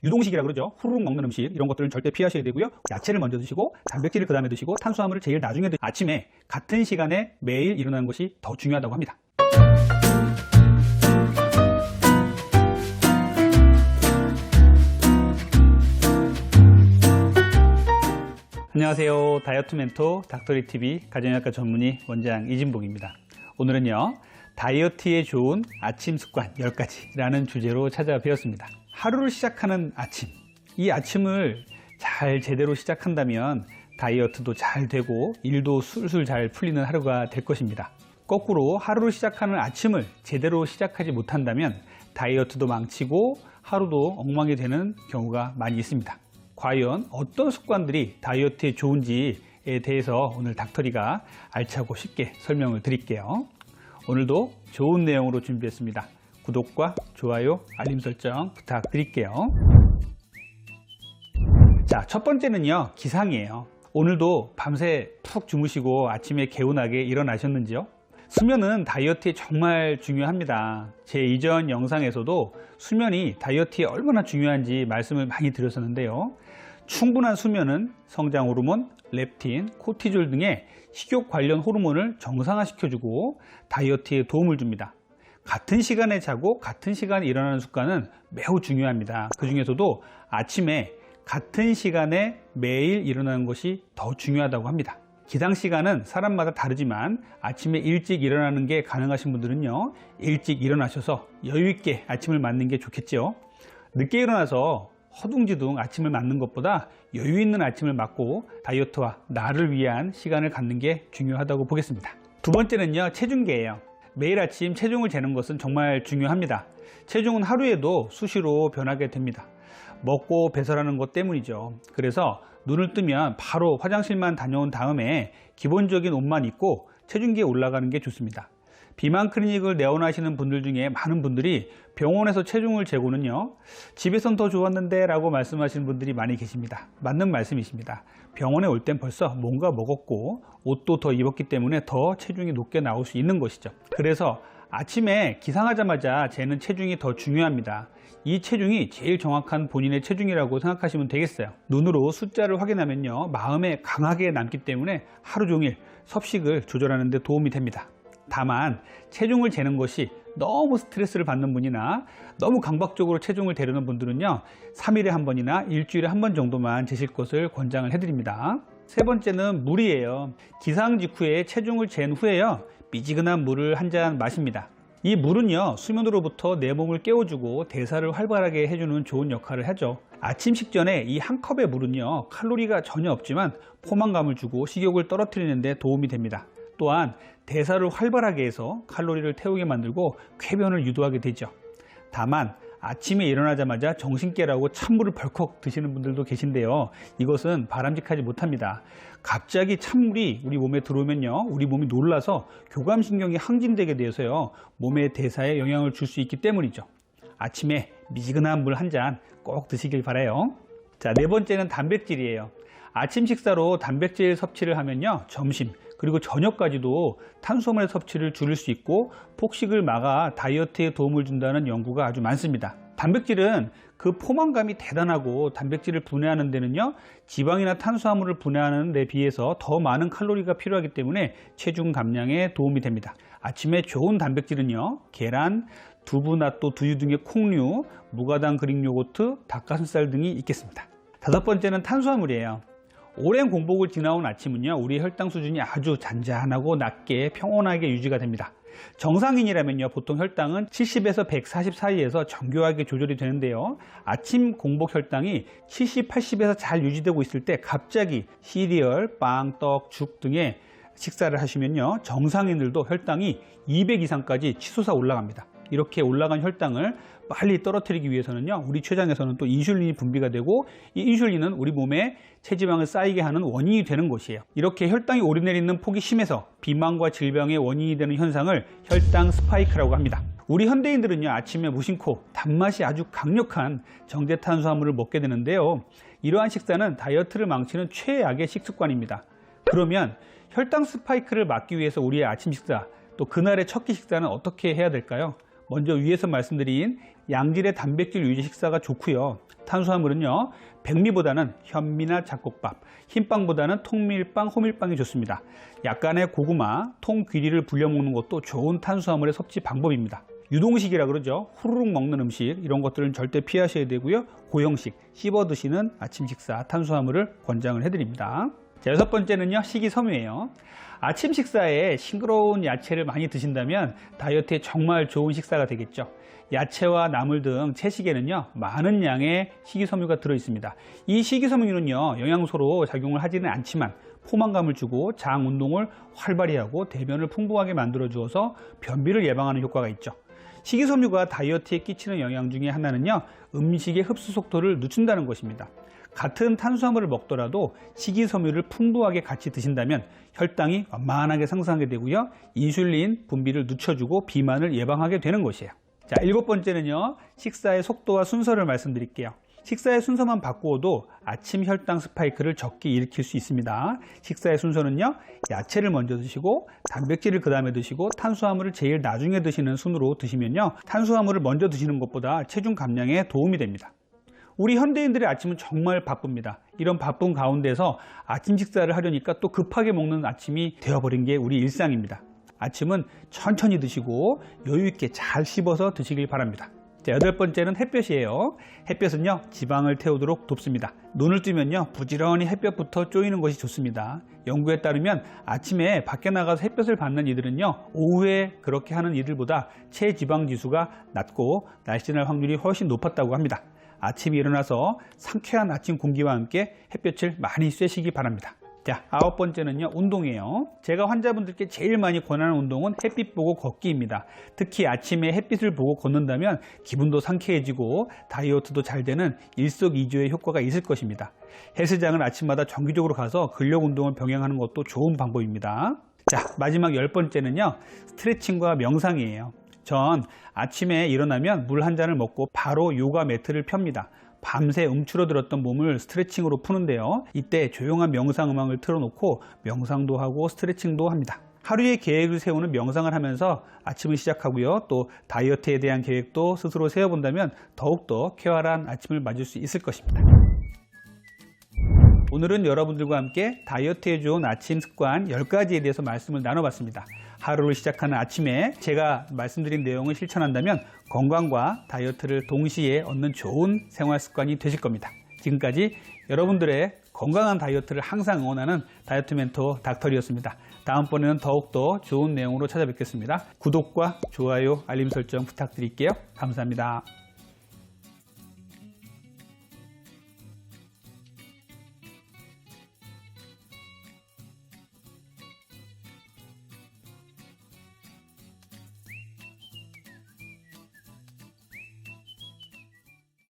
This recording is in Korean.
유동식이라 그러죠. 후루룩 먹는 음식 이런 것들은 절대 피하셔야 되고요. 야채를 먼저 드시고 단백질을 그 다음에 드시고 탄수화물을 제일 나중에 드시고 아침에 같은 시간에 매일 일어나는 것이 더 중요하다고 합니다. 안녕하세요. 다이어트 멘토 닥터리TV 가정의학과 전문의 원장 이진복입니다. 오늘은요, 다이어트에 좋은 아침 습관 10가지라는 주제로 찾아뵈었습니다. 하루를 시작하는 아침, 이 아침을 잘 제대로 시작한다면 다이어트도 잘 되고 일도 술술 잘 풀리는 하루가 될 것입니다. 거꾸로 하루를 시작하는 아침을 제대로 시작하지 못한다면 다이어트도 망치고 하루도 엉망이 되는 경우가 많이 있습니다. 과연 어떤 습관들이 다이어트에 좋은지에 대해서 오늘 닥터리가 알차고 쉽게 설명을 드릴게요. 오늘도 좋은 내용으로 준비했습니다. 구독과 좋아요, 알림 설정 부탁드릴게요. 자, 첫 번째는요, 기상이에요. 오늘도 밤새 푹 주무시고 아침에 개운하게 일어나셨는지요? 수면은 다이어트에 정말 중요합니다. 제 이전 영상에서도 수면이 다이어트에 얼마나 중요한지 말씀을 많이 드렸었는데요. 충분한 수면은 성장 호르몬, 렙틴, 코티졸 등의 식욕 관련 호르몬을 정상화시켜주고 다이어트에 도움을 줍니다. 같은 시간에 자고 같은 시간에 일어나는 습관은 매우 중요합니다. 그 중에서도 아침에 같은 시간에 매일 일어나는 것이 더 중요하다고 합니다. 기상시간은 사람마다 다르지만 아침에 일찍 일어나는 게 가능하신 분들은요, 일찍 일어나셔서 여유있게 아침을 맞는 게 좋겠죠. 늦게 일어나서 허둥지둥 아침을 맞는 것보다 여유있는 아침을 맞고 다이어트와 나를 위한 시간을 갖는 게 중요하다고 보겠습니다. 두 번째는요, 체중계예요. 매일 아침 체중을 재는 것은 정말 중요합니다. 체중은 하루에도 수시로 변하게 됩니다. 먹고 배설하는 것 때문이죠. 그래서 눈을 뜨면 바로 화장실만 다녀온 다음에 기본적인 옷만 입고 체중계에 올라가는 게 좋습니다. 비만 클리닉을 내원하시는 분들 중에 많은 분들이 병원에서 체중을 재고는요, 집에선 더 좋았는데 라고 말씀하시는 분들이 많이 계십니다. 맞는 말씀이십니다. 병원에 올 땐 벌써 뭔가 먹었고 옷도 더 입었기 때문에 더 체중이 높게 나올 수 있는 것이죠. 그래서 아침에 기상하자마자 재는 체중이 더 중요합니다. 이 체중이 제일 정확한 본인의 체중이라고 생각하시면 되겠어요. 눈으로 숫자를 확인하면요, 마음에 강하게 남기 때문에 하루 종일 섭식을 조절하는 데 도움이 됩니다. 다만 체중을 재는 것이 너무 스트레스를 받는 분이나 너무 강박적으로 체중을 재려는 분들은요, 3일에 한 번이나 일주일에 한 번 정도만 재실 것을 권장을 해드립니다. 세 번째는 물이에요. 기상 직후에 체중을 잰 후에요, 미지근한 물을 한 잔 마십니다. 이 물은요, 수면으로부터 내 몸을 깨워주고 대사를 활발하게 해주는 좋은 역할을 하죠. 아침 식전에 이 한 컵의 물은요, 칼로리가 전혀 없지만 포만감을 주고 식욕을 떨어뜨리는 데 도움이 됩니다. 또한 대사를 활발하게 해서 칼로리를 태우게 만들고 쾌변을 유도하게 되죠. 다만 아침에 일어나자마자 정신깨라고 찬물을 벌컥 드시는 분들도 계신데요, 이것은 바람직하지 못합니다. 갑자기 찬물이 우리 몸에 들어오면요, 우리 몸이 놀라서 교감신경이 항진되게 되어서요, 몸의 대사에 영향을 줄 수 있기 때문이죠. 아침에 미지근한 물 한 잔 꼭 드시길 바라요. 자, 네 번째는 단백질이에요. 아침 식사로 단백질 섭취를 하면요, 점심 그리고 저녁까지도 탄수화물의 섭취를 줄일 수 있고 폭식을 막아 다이어트에 도움을 준다는 연구가 아주 많습니다. 단백질은 그 포만감이 대단하고 단백질을 분해하는 데는요, 지방이나 탄수화물을 분해하는 데 비해서 더 많은 칼로리가 필요하기 때문에 체중 감량에 도움이 됩니다. 아침에 좋은 단백질은요, 계란, 두부, 낫또, 두유 등의 콩류, 무가당 그릭 요거트, 닭가슴살 등이 있겠습니다. 다섯 번째는 탄수화물이에요. 오랜 공복을 지나온 아침은요, 우리의 혈당 수준이 아주 잔잔하고 낮게 평온하게 유지가 됩니다. 정상인이라면요, 보통 혈당은 70에서 140 사이에서 정교하게 조절이 되는데요, 아침 공복 혈당이 70, 80에서 잘 유지되고 있을 때 갑자기 시리얼, 빵, 떡, 죽 등의 식사를 하시면요, 정상인들도 혈당이 200 이상까지 치솟아 올라갑니다. 이렇게 올라간 혈당을 빨리 떨어뜨리기 위해서는요, 우리 췌장에서는 또 인슐린이 분비가 되고, 이 인슐린은 우리 몸에 체지방을 쌓이게 하는 원인이 되는 것이에요. 이렇게 혈당이 오르내리는 폭이 심해서 비만과 질병의 원인이 되는 현상을 혈당 스파이크라고 합니다. 우리 현대인들은요, 아침에 무심코 단맛이 아주 강력한 정제 탄수화물을 먹게 되는데요, 이러한 식사는 다이어트를 망치는 최악의 식습관입니다. 그러면 혈당 스파이크를 막기 위해서 우리의 아침 식사, 또 그날의 첫 끼 식사는 어떻게 해야 될까요? 먼저 위에서 말씀드린 양질의 단백질 위주 식사가 좋고요. 탄수화물은요, 백미보다는 현미나 잡곡밥, 흰빵보다는 통밀빵, 호밀빵이 좋습니다. 약간의 고구마, 통귀리를 불려 먹는 것도 좋은 탄수화물의 섭취 방법입니다. 유동식이라 그러죠. 후루룩 먹는 음식, 이런 것들은 절대 피하셔야 되고요. 고형식, 씹어 드시는 아침 식사 탄수화물을 권장을 해드립니다. 자, 6번째는요, 식이섬유예요. 아침 식사에 싱그러운 야채를 많이 드신다면 다이어트에 정말 좋은 식사가 되겠죠. 야채와 나물 등 채식에는요, 많은 양의 식이섬유가 들어 있습니다. 이 식이섬유는요, 영양소로 작용을 하지는 않지만 포만감을 주고 장 운동을 활발히 하고 대변을 풍부하게 만들어 주어서 변비를 예방하는 효과가 있죠. 식이섬유가 다이어트에 끼치는 영향 중에 하나는요, 음식의 흡수 속도를 늦춘다는 것입니다. 같은 탄수화물을 먹더라도 식이섬유를 풍부하게 같이 드신다면 혈당이 완만하게 상승하게 되고요, 인슐린 분비를 늦춰주고 비만을 예방하게 되는 것이에요. 자, 7번째는요, 식사의 속도와 순서를 말씀드릴게요. 식사의 순서만 바꾸어도 아침 혈당 스파이크를 적게 일으킬 수 있습니다. 식사의 순서는요, 야채를 먼저 드시고 단백질을 그 다음에 드시고 탄수화물을 제일 나중에 드시는 순으로 드시면요, 탄수화물을 먼저 드시는 것보다 체중 감량에 도움이 됩니다. 우리 현대인들의 아침은 정말 바쁩니다. 이런 바쁜 가운데서 아침 식사를 하려니까 또 급하게 먹는 아침이 되어버린 게 우리 일상입니다. 아침은 천천히 드시고 여유 있게 잘 씹어서 드시길 바랍니다. 자, 8번째는 햇볕이에요. 햇볕은요, 지방을 태우도록 돕습니다. 눈을 뜨면요, 부지런히 햇볕부터 쪼이는 것이 좋습니다. 연구에 따르면 아침에 밖에 나가서 햇볕을 받는 이들은요, 오후에 그렇게 하는 이들보다 체지방 지수가 낮고 날씬할 확률이 훨씬 높았다고 합니다. 아침에 일어나서 상쾌한 아침 공기와 함께 햇볕을 많이 쐬시기 바랍니다. 자, 9번째는요, 운동이에요. 제가 환자분들께 제일 많이 권하는 운동은 햇빛 보고 걷기입니다. 특히 아침에 햇빛을 보고 걷는다면 기분도 상쾌해지고 다이어트도 잘 되는 일석이조의 효과가 있을 것입니다. 헬스장은 아침마다 정기적으로 가서 근력 운동을 병행하는 것도 좋은 방법입니다. 자, 마지막 10번째는요, 스트레칭과 명상이에요. 전 아침에 일어나면 물 한 잔을 먹고 바로 요가 매트를 펴니다. 밤새 움츠러들었던 몸을 스트레칭으로 푸는데요, 이때 조용한 명상 음악을 틀어놓고 명상도 하고 스트레칭도 합니다. 하루의 계획을 세우는 명상을 하면서 아침을 시작하고요, 또 다이어트에 대한 계획도 스스로 세워본다면 더욱더 쾌활한 아침을 맞을 수 있을 것입니다. 오늘은 여러분들과 함께 다이어트에 좋은 아침 습관 10가지에 대해서 말씀을 나눠봤습니다. 하루를 시작하는 아침에 제가 말씀드린 내용을 실천한다면 건강과 다이어트를 동시에 얻는 좋은 생활 습관이 되실 겁니다. 지금까지 여러분들의 건강한 다이어트를 항상 응원하는 다이어트 멘토 닥터리였습니다. 다음번에는 더욱더 좋은 내용으로 찾아뵙겠습니다. 구독과 좋아요, 알림 설정 부탁드릴게요. 감사합니다.